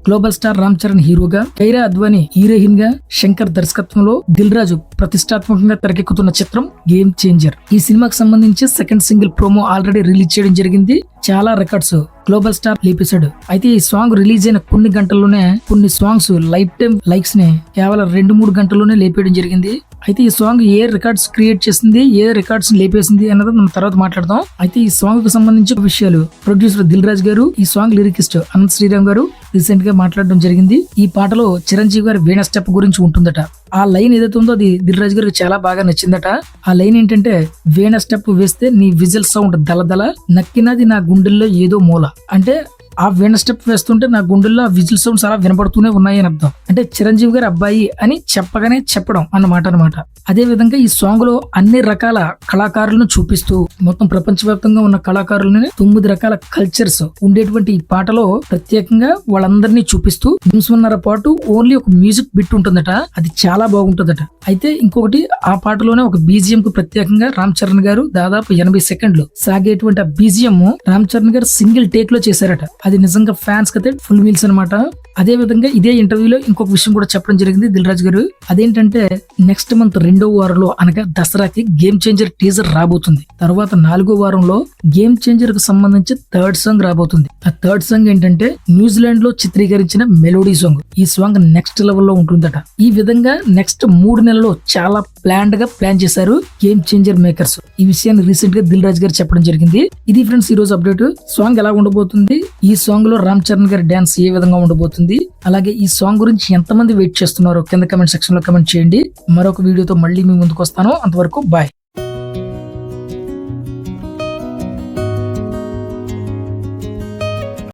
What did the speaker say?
Global star Ram Charan హీరోగా, Kiara Advani heroine గా, శంకర్ దర్శకత్వంలో దిల్ రాజు ప్రతిష్టాత్మకంగా తెరకెక్కుతున్న చిత్రం గేమ్ చేంజర్. ఈ సినిమాకి సంబంధించి second single promo already release చేయడం జరిగింది. చాలా రికార్డ్స్ గ్లోబల్ స్టార్ లేపేశాడు. అయితే ఈ సాంగ్ రిలీజ్ అయిన కొన్ని గంటల్లోనే కొన్ని సాంగ్స్ లైఫ్ టైం లైక్స్ ని కేవలం 2-3 గంటల్లోనే లేపేయడం జరిగింది. అయితే ఈ సాంగ్ ఏ రికార్డ్స్ క్రియేట్ చేసింది, ఏ రికార్డ్స్ లేపేసింది అన్నది మనం తర్వాత మాట్లాడదాం. అయితే ఈ సాంగ్ కు సంబంధించిన విషయాలు ప్రొడ్యూసర్ దిల్ రాజు గారు, ఈ సాంగ్ లిరికిస్ట్ అనంత్ శ్రీరామ్ గారు రీసెంట్ గా మాట్లాడడం జరిగింది. ఈ పాటలో చిరంజీవి గారి వీణ స్టెప్ గురించి ఉంటుందట. ఆ లైన్ ఏదైతే ఉందో అది దిల్ రాజు గారికి చాలా బాగా నచ్చిందట. ఆ లైన్ ఏంటంటే, వీణ స్టెప్ వేస్తే నీ విజిల్ సౌండ్ దలదల, నక్కినది నా గుండెల్లో ఏదో మూల. అంటే ఆ వీణ స్టెప్ వేస్తుంటే నా గుండెల్లో విజిల్ సౌండ్స్ అలా వినపడుతూనే ఉన్నాయి అని అర్థం. అంటే చిరంజీవి గారి అబ్బాయి అని చెప్పగానే చెప్పడం అన్నమాట. అదే విధంగా ఈ సాంగ్ లో అన్ని రకాల కళాకారులను చూపిస్తూ మొత్తం ప్రపంచవ్యాప్తంగా ఉన్న కళాకారులని 9 రకాల కల్చర్స్ ఉండేటువంటి ఈ పాటలో ప్రత్యేకంగా వాళ్ళందరినీ చూపిస్తూ నిమిషంన్నర పాటు ఓన్లీ ఒక మ్యూజిక్ బిట్ ఉంటుందట. అది చాలా బాగుంటుందట. అయితే ఇంకొకటి, ఆ పాటలోనే ఒక బీజిఎం కు ప్రత్యేకంగా రామ్ చరణ్ గారు దాదాపు 80 సెకండ్లు సాగేటువంటి ఆ బీజిఎం రామ్ చరణ్ గారు సింగిల్ టేక్ లో చేశారట. అది నిజంగా ఫ్యాన్స్ కైతే ఫుల్ మీల్స్ అనమాట. అదే విధంగా ఇదే ఇంటర్వ్యూలో ఇంకొక విషయం కూడా చెప్పడం జరిగింది దిల్ రాజు గారు. అదేంటంటే, నెక్స్ట్ మంత్ 2వ వారంలో అనగా దసరాకి గేమ్ చేంజర్ టీజర్ రాబోతుంది. తర్వాత 4వ వారంలో గేమ్ చేంజర్ కు సంబంధించి 3rd సాంగ్ రాబోతుంది. ఆ 3rd సాంగ్ ఏంటంటే న్యూజిలాండ్ లో చిత్రీకరించిన మెలోడీ సాంగ్. ఈ సాంగ్ నెక్స్ట్ లెవెల్ లో ఉంటుందట. ఈ విధంగా నెక్స్ట్ 3 నెలల్లో చాలా ప్లాన్ చేశారు గేమ్ చేంజర్ మేకర్స్. ఈ విషయాన్ని రీసెంట్ గా దిల్ రాజు గారు చెప్పడం జరిగింది. ఇది ఫ్రెండ్స్ ఈ రోజు అప్డేట్. సాంగ్ ఎలా ఉండబోతుంది, ఈ సాంగ్ లో రామ్ చరణ్ గారి డాన్స్ ఏ విధంగా ఉండబోతుంది, అలాగే ఈ సాంగ్ గురించి ఎంతమంది వెయిట్ చేస్తున్నారో కింద కమెంట్ సెక్షన్ లో కమెంట్ చేయండి. మరొక వీడియోతో మళ్ళీ మీ ముందుకు వస్తాను. అంతవరకు బాయ్.